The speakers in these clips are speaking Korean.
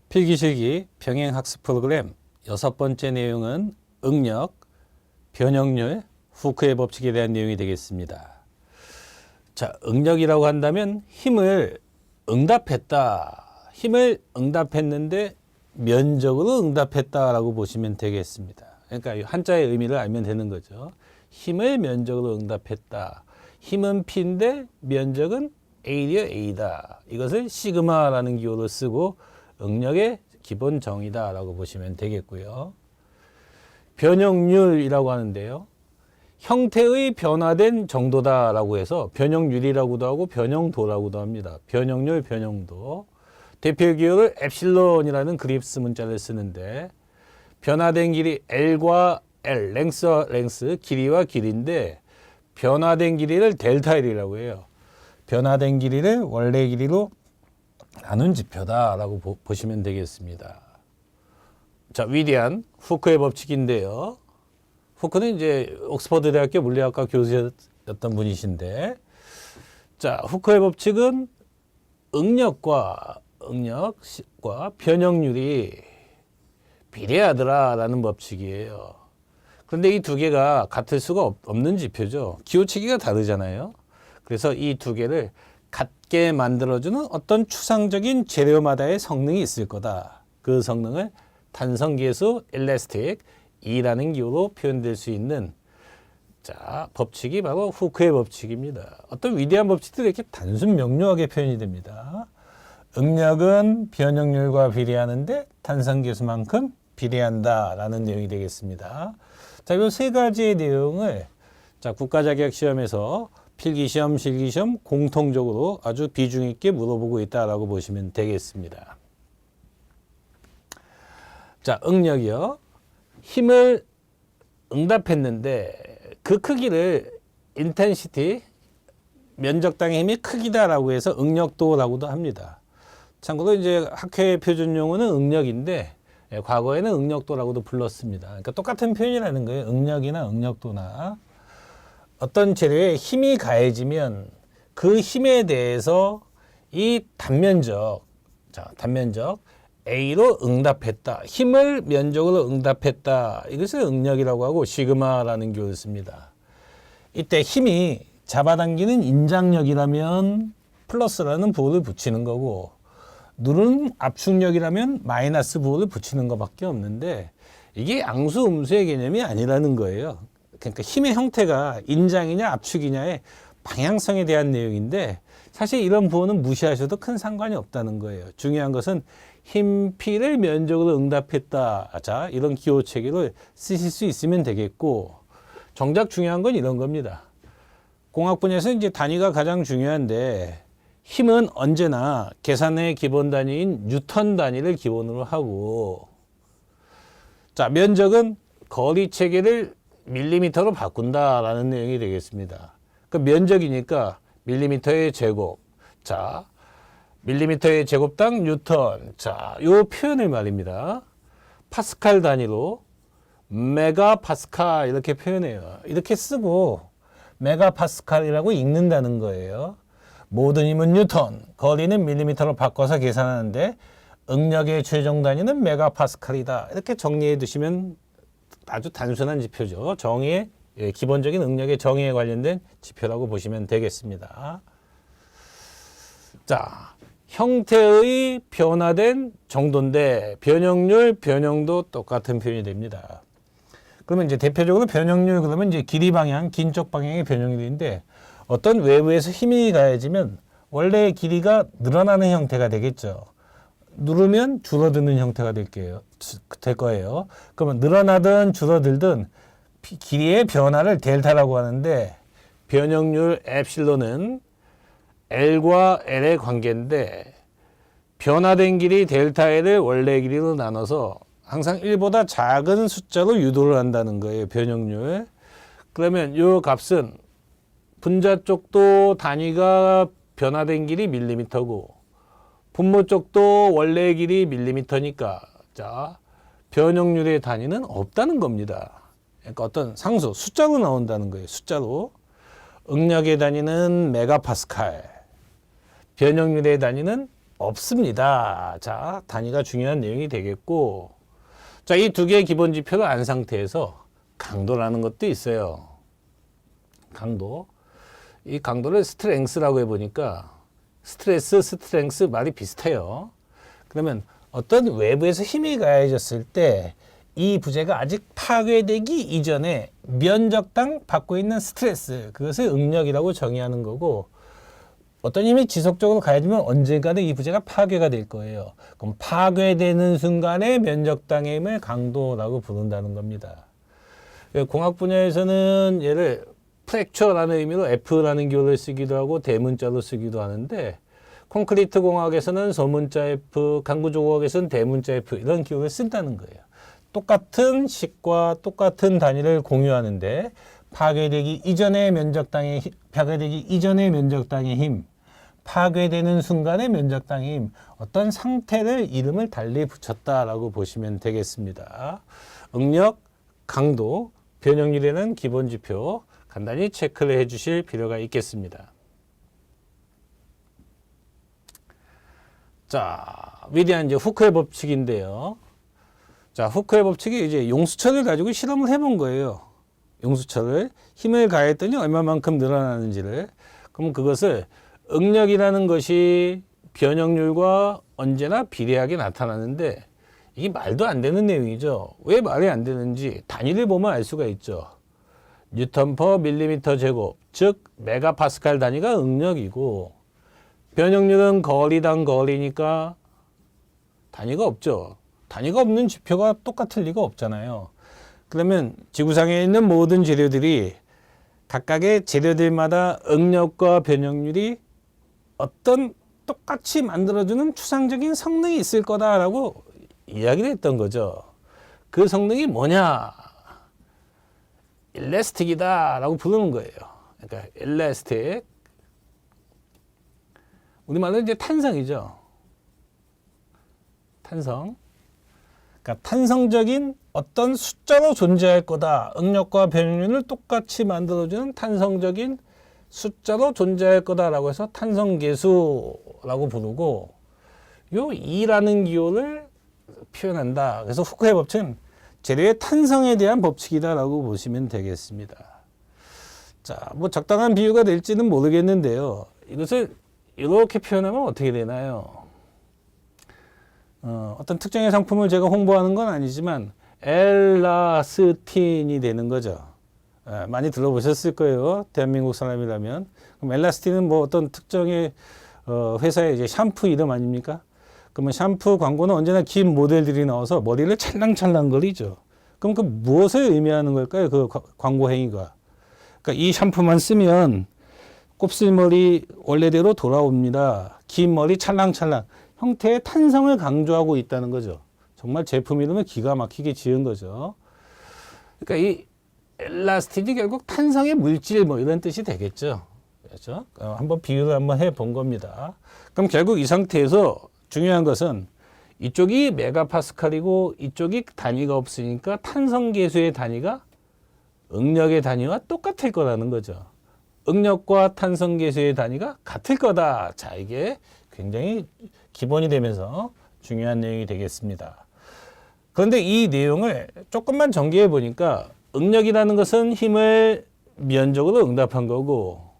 필기실기 병행학습 프로그램 6번째 내용은 응력, 변형률, 후크의 법칙에 대한 내용이 되겠습니다. 자, 응력이라고 한다면 힘을 응답했다. 힘을 응답했는데 면적으로 응답했다라고 보시면 되겠습니다. 그러니까 한자의 의미를 알면 되는 거죠. 힘을 면적으로 응답했다. 힘은 P인데 면적은 A려 A다. 이것을 시그마라는 기호를 쓰고 응력의 기본 정의다라고 보시면 되겠고요. 변형률이라고 하는데요. 형태의 변화된 정도다라고 해서 변형률이라고도 하고 변형도라고도 합니다. 변형률, 변형도. 대표 기호를 엡실론이라는 그립스 문자를 쓰는데 변화된 길이 L과 L, 랭스와 랭스, 길이와 길이인데 변화된 길이를 델타 L이라고 해요. 변화된 길이를 원래 길이로 나눈 지표다라고 보시면 되겠습니다. 자, 위대한 후크의 법칙인데요. 후크는 이제 옥스퍼드 대학교 물리학과 교수였던 분이신데, 자, 후크의 법칙은 응력과 변형률이 비례하더라라는 법칙이에요. 그런데 이 두 개가 같을 수가 없는 지표죠. 기호체계가 다르잖아요. 그래서 이 두 개를 같게 만들어주는 어떤 추상적인 재료마다의 성능이 있을 거다. 그 성능을 탄성계수 엘라스틱 E라는 기호로 표현될 수 있는 자, 법칙이 바로 후크의 법칙입니다. 어떤 위대한 법칙들이 이렇게 단순 명료하게 표현이 됩니다. 응력은 변형률과 비례하는데 탄성계수만큼 비례한다라는 내용이 되겠습니다. 자, 이 세 가지의 내용을 자, 국가자격시험에서 필기시험, 실기시험 공통적으로 아주 비중 있게 물어보고 있다라고 보시면 되겠습니다. 자, 응력이요. 힘을 응답했는데 그 크기를 인텐시티, 면적당의 힘이 크기다라고 해서 응력도라고도 합니다. 참고로 이제 학회 표준 용어는 응력인데 과거에는 응력도라고도 불렀습니다. 그러니까 똑같은 표현이라는 거예요. 응력이나 응력도나. 어떤 재료에 힘이 가해지면 그 힘에 대해서 이 단면적, 자, 단면적 A로 응답했다. 힘을 면적으로 응답했다. 이것을 응력이라고 하고 시그마라는 기호를 씁니다. 이때 힘이 잡아당기는 인장력이라면 플러스라는 부호를 붙이는 거고 누르는 압축력이라면 마이너스 부호를 붙이는 것밖에 없는데 이게 양수 음수의 개념이 아니라는 거예요. 그러니까 힘의 형태가 인장이냐 압축이냐의 방향성에 대한 내용인데 사실 이런 부호는 무시하셔도 큰 상관이 없다는 거예요. 중요한 것은 힘 P를 면적으로 응답했다. 자, 이런 기호 체계를 쓰실 수 있으면 되겠고 정작 중요한 건 이런 겁니다. 공학 분야에서 이제 단위가 가장 중요한데 힘은 언제나 계산의 기본 단위인 뉴턴 단위를 기본으로 하고 자, 면적은 거리 체계를 밀리미터로 바꾼다라는 내용이 되겠습니다. 그 면적이니까 밀리미터의 제곱. 자, 밀리미터의 제곱당 뉴턴. 자, 요 표현을 말입니다. 파스칼 단위로 메가파스칼 이렇게 표현해요. 이렇게 쓰고 메가파스칼이라고 읽는다는 거예요. 모든 힘은 뉴턴, 거리는 밀리미터로 바꿔서 계산하는데 응력의 최종 단위는 메가파스칼이다. 이렇게 정리해 두시면 아주 단순한 지표죠. 정의의 기본적인 응력의 정의에 관련된 지표라고 보시면 되겠습니다. 자, 형태의 변화된 정도인데 변형률, 변형도 똑같은 표현이 됩니다. 그러면 이제 대표적으로 변형률 그러면 이제 길이 방향, 긴 쪽 방향의 변형률인데 어떤 외부에서 힘이 가해지면 원래 길이가 늘어나는 형태가 되겠죠. 누르면 줄어드는 형태가 될 거예요. 그러면 늘어나든 줄어들든 길이의 변화를 델타라고 하는데 변형률 엡실론은 L과 L의 관계인데 변화된 길이 델타 L을 원래 길이로 나눠서 항상 1보다 작은 숫자로 유도를 한다는 거예요. 변형률. 그러면 이 값은 분자 쪽도 단위가 변화된 길이 밀리미터고 분모 쪽도 원래 길이 밀리미터니까 자, 변형률의 단위는 없다는 겁니다. 그러니까 어떤 상수, 숫자로 나온다는 거예요. 숫자로. 응력의 단위는 메가파스칼, 변형률의 단위는 없습니다. 자, 단위가 중요한 내용이 되겠고, 자, 이 두 개의 기본 지표를 안 상태에서 강도라는 것도 있어요. 강도. 이 강도를 스트렝스라고 해보니까 스트레스, 스트렝스 말이 비슷해요. 그러면 어떤 외부에서 힘이 가해졌을 때 이 부재가 아직 파괴되기 이전에 면적당 받고 있는 스트레스, 그것을 응력이라고 정의하는 거고, 어떤 힘이 지속적으로 가해지면 언젠가는 이 부재가 파괴가 될 거예요. 그럼 파괴되는 순간에 면적당의 힘을 강도라고 부른다는 겁니다. 공학 분야에서는 얘를 프랙처라는 의미로 F라는 기호를 쓰기도 하고 대문자로 쓰기도 하는데, 콘크리트 공학에서는 소문자 F, 강구조공학에서는 대문자 F 이런 기호를 쓴다는 거예요. 똑같은 식과 똑같은 단위를 공유하는데 파괴되기 이전의 면적당의 힘, 파괴되는 순간의 면적당의 힘, 어떤 상태를 이름을 달리 붙였다라고 보시면 되겠습니다. 응력, 강도, 변형률에는 기본 지표 간단히 체크를 해 주실 필요가 있겠습니다. 자, 위대한 이제 후크의 법칙인데요. 자, 후크의 법칙이 이제 용수철을 가지고 실험을 해본 거예요. 용수철을 힘을 가했더니 얼마만큼 늘어나는지를. 그럼 그것을 응력이라는 것이 변형률과 언제나 비례하게 나타나는데 이게 말도 안 되는 내용이죠. 왜 말이 안 되는지 단위를 보면 알 수가 있죠. 뉴턴 퍼 밀리미터 제곱, 즉 메가파스칼 단위가 응력이고, 변형률은 거리당 거리니까 단위가 없죠. 단위가 없는 지표가 똑같을 리가 없잖아요. 그러면 지구상에 있는 모든 재료들이 각각의 재료들마다 응력과 변형률이 어떤 똑같이 만들어주는 추상적인 성능이 있을 거다라고 이야기를 했던 거죠. 그 성능이 뭐냐? 일레스틱이다 라고 부르는 거예요. 그러니까 일레스틱. 우리말로 이제 탄성이죠. 탄성. 그러니까 탄성적인 어떤 숫자로 존재할 거다. 응력과 변형률을 똑같이 만들어주는 탄성적인 숫자로 존재할 거다라고 해서 탄성계수라고 부르고, 요 E라는 기호를 표현한다. 그래서 후크의 법칙은 재료의 탄성에 대한 법칙이다라고 보시면 되겠습니다. 자, 뭐 적당한 비유가 될지는 모르겠는데요. 이것을 이렇게 표현하면 어떻게 되나요? 어떤 특정의 상품을 제가 홍보하는 건 아니지만 엘라스틴이 되는 거죠. 많이 들어보셨을 거예요. 대한민국 사람이라면. 그럼 엘라스틴은 뭐 어떤 특정의 회사의 이제 샴푸 이름 아닙니까? 그러면 샴푸 광고는 언제나 긴 모델들이 나와서 머리를 찰랑찰랑거리죠. 그럼 그 무엇을 의미하는 걸까요? 그 광고 행위가. 그러니까 이 샴푸만 쓰면 곱슬머리 원래대로 돌아옵니다. 긴 머리 찰랑찰랑. 형태의 탄성을 강조하고 있다는 거죠. 정말 제품 이름을 기가 막히게 지은 거죠. 그러니까 이 엘라스틴이 결국 탄성의 물질 뭐 이런 뜻이 되겠죠. 그렇죠? 한번 비유를 한번 해본 겁니다. 그럼 결국 이 상태에서 중요한 것은 이쪽이 메가파스칼이고 이쪽이 단위가 없으니까 탄성계수의 단위가 응력의 단위와 똑같을 거라는 거죠. 응력과 탄성계수의 단위가 같을 거다. 자, 이게 굉장히 기본이 되면서 중요한 내용이 되겠습니다. 그런데 이 내용을 조금만 전개해 보니까 응력이라는 것은 힘을 면적으로 응답한 거고,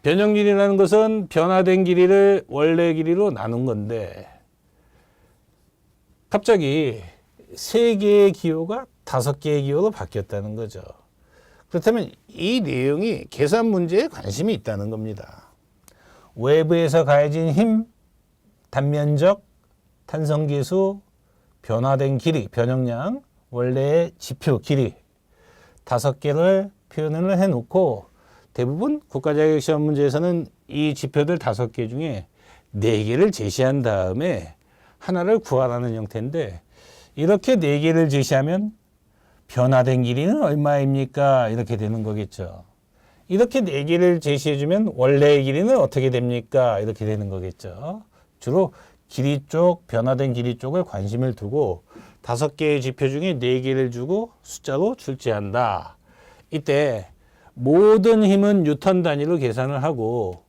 변형률이라는 것은 변화된 길이를 원래 길이로 나눈 건데, 갑자기 3개의 기호가 5개의 기호로 바뀌었다는 거죠. 그렇다면 이 내용이 계산 문제에 관심이 있다는 겁니다. 외부에서 가해진 힘, 단면적, 탄성계수, 변화된 길이, 변형량, 원래의 지표, 길이 5개를 표현을 해놓고, 대부분 국가자격시험 문제에서는 이 지표들 5개 중에 4개를 제시한 다음에 하나를 구하라는 형태인데, 이렇게 4개를 제시하면 변화된 길이는 얼마입니까? 이렇게 되는 거겠죠. 이렇게 4개를 제시해주면 원래의 길이는 어떻게 됩니까? 이렇게 되는 거겠죠. 주로 길이 쪽, 변화된 길이 쪽을 관심을 두고 5개의 지표 중에 4개를 주고 숫자로 출제한다. 이때 모든 힘은 뉴턴 단위로 계산을 하고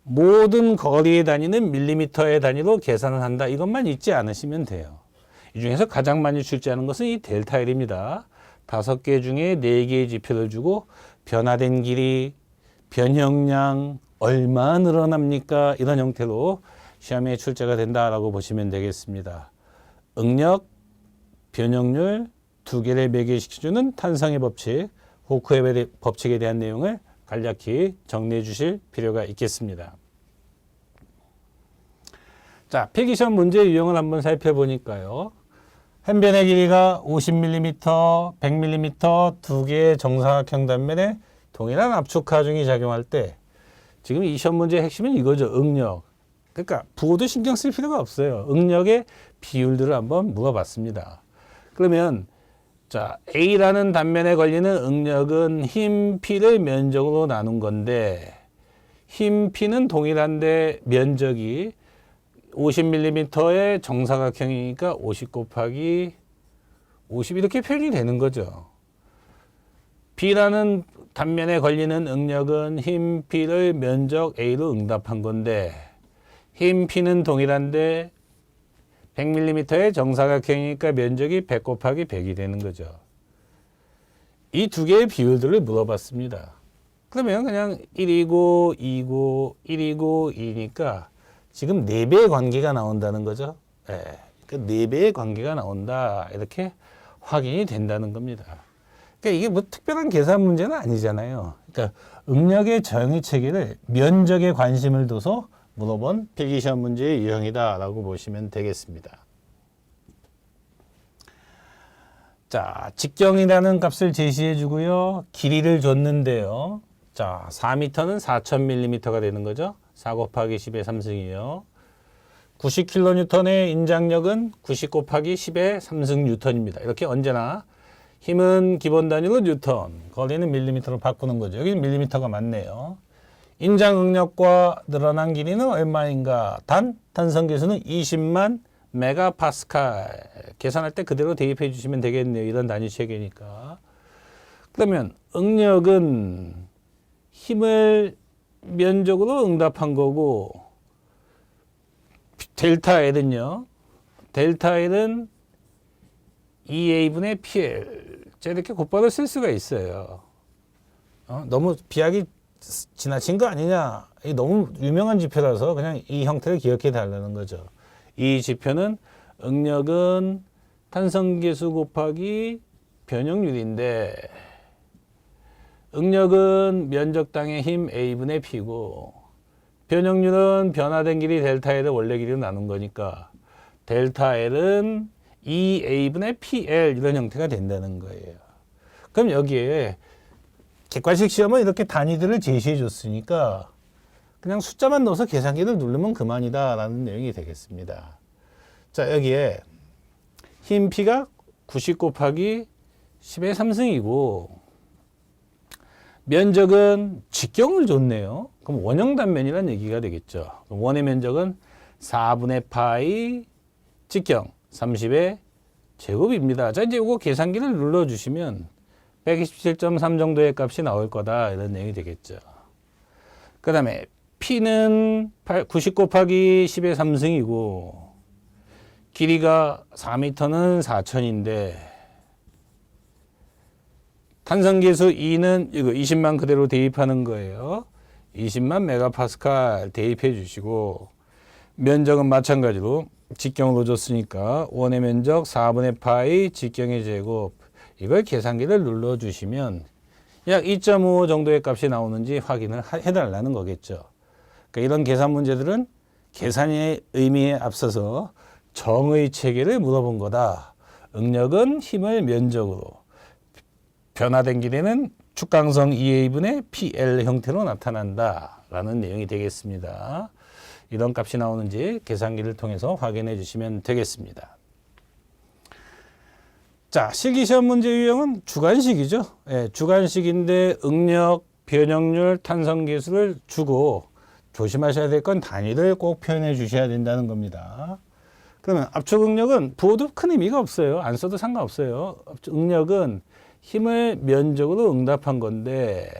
모든 거리의 단위는 밀리미터의 단위로 계산을 한다. 이것만 잊지 않으시면 돼요. 이 중에서 가장 많이 출제하는 것은 이 델타 L입니다. 5개 중에 4개의 지표를 주고 변화된 길이, 변형량, 얼마 늘어납니까? 이런 형태로 시험에 출제가 된다라고 보시면 되겠습니다. 응력, 변형률, 2개를 매개시켜주는 탄성의 법칙, 호크의 법칙에 대한 내용을 간략히 정리해 주실 필요가 있겠습니다. 자, 필기시험 문제 유형을 한번 살펴보니까요. 한 변의 길이가 50mm, 100mm 두 개의 정사각형 단면에 동일한 압축 하중이 작용할 때 지금 이 시험 문제의 핵심은 이거죠. 응력. 그러니까 부호도 신경 쓸 필요가 없어요. 응력의 비율들을 한번 물어봤습니다. 그러면 자, A라는 단면에 걸리는 응력은 힘 P를 면적으로 나눈 건데 힘 P는 동일한데 면적이 50mm의 정사각형이니까 50 곱하기 50 이렇게 표현이 되는 거죠. B라는 단면에 걸리는 응력은 힘 P를 면적 A로 응답한 건데 힘 P는 동일한데 100mm의 정사각형이니까 면적이 100 곱하기 100이 되는 거죠. 이 두 개의 비율들을 물어봤습니다. 그러면 그냥 1이고 2고 1이고 2니까 지금 4배의 관계가 나온다는 거죠. 예, 그 4배의 관계가 나온다. 이렇게 확인이 된다는 겁니다. 그러니까 이게 뭐 특별한 계산 문제는 아니잖아요. 그러니까 응력의 정의 체계를 면적에 관심을 둬서 물어본 필기시험 문제의 유형이다라고 보시면 되겠습니다. 자, 직경이라는 값을 제시해 주고요. 길이를 줬는데요. 자, 4m는 4000mm가 되는 거죠. 4 곱하기 10의 3승이요. 90kN의 인장력은 90 곱하기 10의 3승 뉴턴입니다. 이렇게 언제나 힘은 기본 단위로 뉴턴, 거리는 밀리미터로 바꾸는 거죠. 여기 밀리미터가 맞네요. 인장 응력과 늘어난 길이는 얼마인가? 탄성 계수는 20만 메가파스칼. 계산할 때 그대로 대입해 주시면 되겠네요. 이런 단위 체계니까. 그러면 응력은 힘을 면적으로 응답한 거고 델타 L은요. 델타 L은 EA분의 PL. 제가 이렇게 곧바로 쓸 수가 있어요. 너무 비약이 지나친 거 아니냐. 이 너무 유명한 지표라서 그냥 이 형태를 기억해 달라는 거죠. 이 지표는 응력은 탄성계수 곱하기 변형률인데 응력은 면적당의 힘 A분의 P고 변형률은 변화된 길이 델타 L의 원래 길이로 나눈 거니까 델타 L은 2A분의 PL 이런 형태가 된다는 거예요. 그럼 여기에 객관식 시험은 이렇게 단위들을 제시해 줬으니까 그냥 숫자만 넣어서 계산기를 누르면 그만이다 라는 내용이 되겠습니다. 자, 여기에 힘 P가 90 곱하기 10의 3승이고 면적은 직경을 줬네요. 그럼 원형 단면이라는 얘기가 되겠죠. 원의 면적은 4분의 파이 직경 30의 제곱입니다. 자, 이제 이거 계산기를 눌러주시면 127.3 정도의 값이 나올 거다. 이런 내용이 되겠죠. 그 다음에 P는 90 곱하기 10의 3승이고 길이가 4m는 4000인데 탄성계수 2는 이거 20만 그대로 대입하는 거예요. 20만 메가파스칼 대입해 주시고 면적은 마찬가지로 직경으로 줬으니까 원의 면적 4분의 파이 직경의 제곱 이걸 계산기를 눌러주시면 약 2.55 정도의 값이 나오는지 확인을 해달라는 거겠죠. 그러니까 이런 계산 문제들은 계산의 의미에 앞서서 정의 체계를 물어본 거다. 응력은 힘을 면적으로, 변화된 길이는 축강성 2A분의 PL 형태로 나타난다 라는 내용이 되겠습니다. 이런 값이 나오는지 계산기를 통해서 확인해 주시면 되겠습니다. 자, 실기시험 문제 유형은 주관식이죠. 예, 주관식인데 응력, 변형률, 탄성계수를 주고 조심하셔야 될 건 단위를 꼭 표현해 주셔야 된다는 겁니다. 그러면 압축 응력은 부호도 큰 의미가 없어요. 안 써도 상관없어요. 압축 응력은 힘을 면적으로 응답한 건데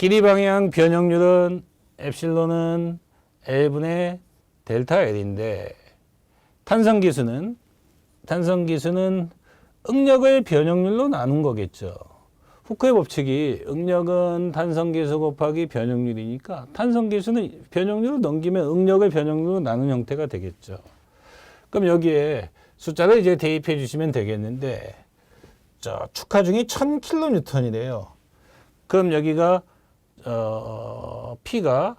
길이 방향 변형률은 엡실론은 L분의 델타 L인데 탄성기수는 응력을 변형률로 나눈 거겠죠. 후크의 법칙이 응력은 탄성기수 곱하기 변형률이니까 탄성기수는 변형률을 넘기면 응력을 변형률로 나눈 형태가 되겠죠. 그럼 여기에 숫자를 이제 대입해 주시면 되겠는데 자, 축하중이 1000kN이래요. 그럼 여기가 P가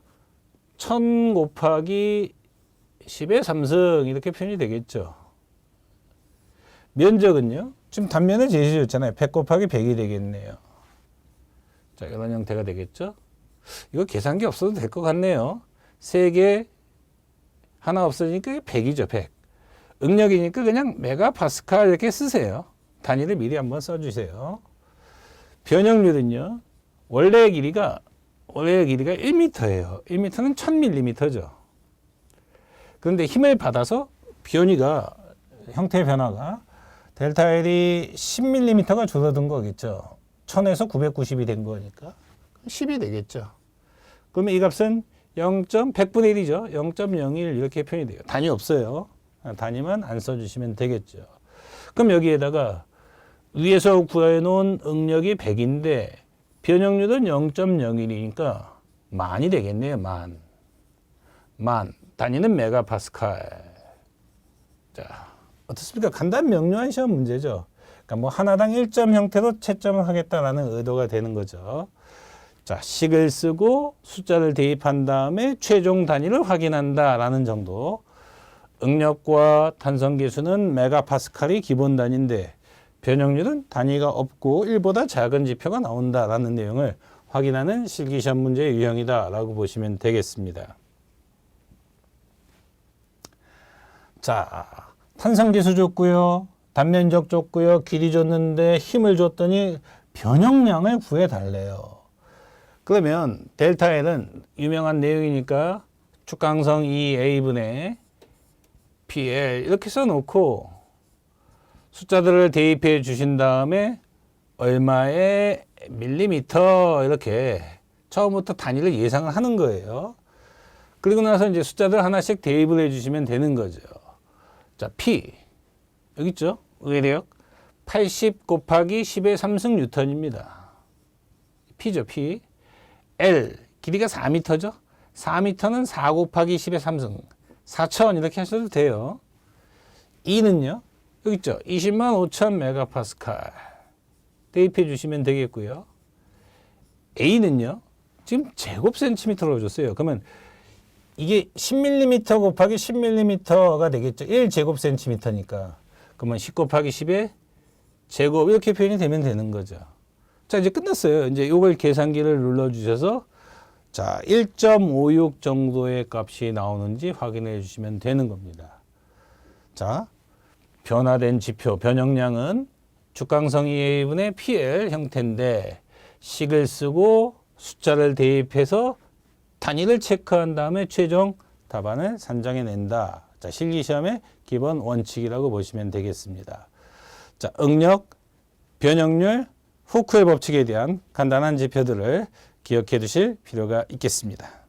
1000 곱하기 10의 3승 이렇게 표현이 되겠죠. 면적은요. 지금 단면을 제시해줬잖아요. 100 곱하기 100이 되겠네요. 자, 이런 형태가 되겠죠. 이거 계산기 없어도 될 것 같네요. 3개 하나 없어지니까 100이죠. 100. 응력이니까 그냥 메가파스칼 이렇게 쓰세요. 단위를 미리 한번 써주세요. 변형률은요. 원래의 길이가 1m예요. 1m는 1000mm죠. 그런데 힘을 받아서 변이가 형태의 변화가 델타 L이 10mm가 줄어든 거겠죠. 1000에서 990이 된 거니까 10이 되겠죠. 그러면 이 값은 100분의 1이죠. 0.01 이렇게 표현이 돼요. 단위 없어요. 단위만 안 써주시면 되겠죠. 그럼 여기에다가 위에서 구해놓은 응력이 100인데 변형률은 0.01이니까 만이 되겠네요. 만. 단위는 메가파스칼. 자, 어떻습니까? 간단 명료한 시험 문제죠. 그러니까 뭐 하나당 1점 형태로 채점을 하겠다라는 의도가 되는 거죠. 자, 식을 쓰고 숫자를 대입한 다음에 최종 단위를 확인한다라는 정도. 응력과 탄성계수는 메가파스칼이 기본 단위인데 변형률은 단위가 없고 1보다 작은 지표가 나온다라는 내용을 확인하는 실기시험 문제의 유형이다라고 보시면 되겠습니다. 자, 탄성계수 줬고요. 단면적 줬고요. 길이 줬는데 힘을 줬더니 변형량을 구해달래요. 그러면 델타 L은 유명한 내용이니까 축강성 2A분의 PL 이렇게 써놓고 숫자들을 대입해 주신 다음에 얼마의 밀리미터 이렇게 처음부터 단위를 예상을 하는 거예요. 그리고 나서 이제 숫자들 하나씩 대입을 해 주시면 되는 거죠. 자, P 여기 있죠? 의대역 80 곱하기 10의 3승 뉴턴입니다. P죠, P. L 길이가 4m죠? 4m는 4 곱하기 10의 3승 4000 이렇게 하셔도 돼요. E는요? 여기 있죠? 205,000 메가파스칼 대입해 주시면 되겠고요. A는요? 지금 제곱 센티미터로 줬어요. 그러면 이게 10mm 곱하기 10mm가 되겠죠. 1제곱 센티미터니까. 그러면 10 곱하기 10의 제곱 이렇게 표현이 되면 되는 거죠. 자, 이제 끝났어요. 이제 이걸 계산기를 눌러주셔서 자, 1.56 정도의 값이 나오는지 확인해 주시면 되는 겁니다. 자, 변화된 지표, 변형량은 축강성 2A분의 PL 형태인데 식을 쓰고 숫자를 대입해서 단위를 체크한 다음에 최종 답안을 산정해낸다. 자, 실기시험의 기본 원칙이라고 보시면 되겠습니다. 자, 응력, 변형률, 후크의 법칙에 대한 간단한 지표들을 기억해 두실 필요가 있겠습니다.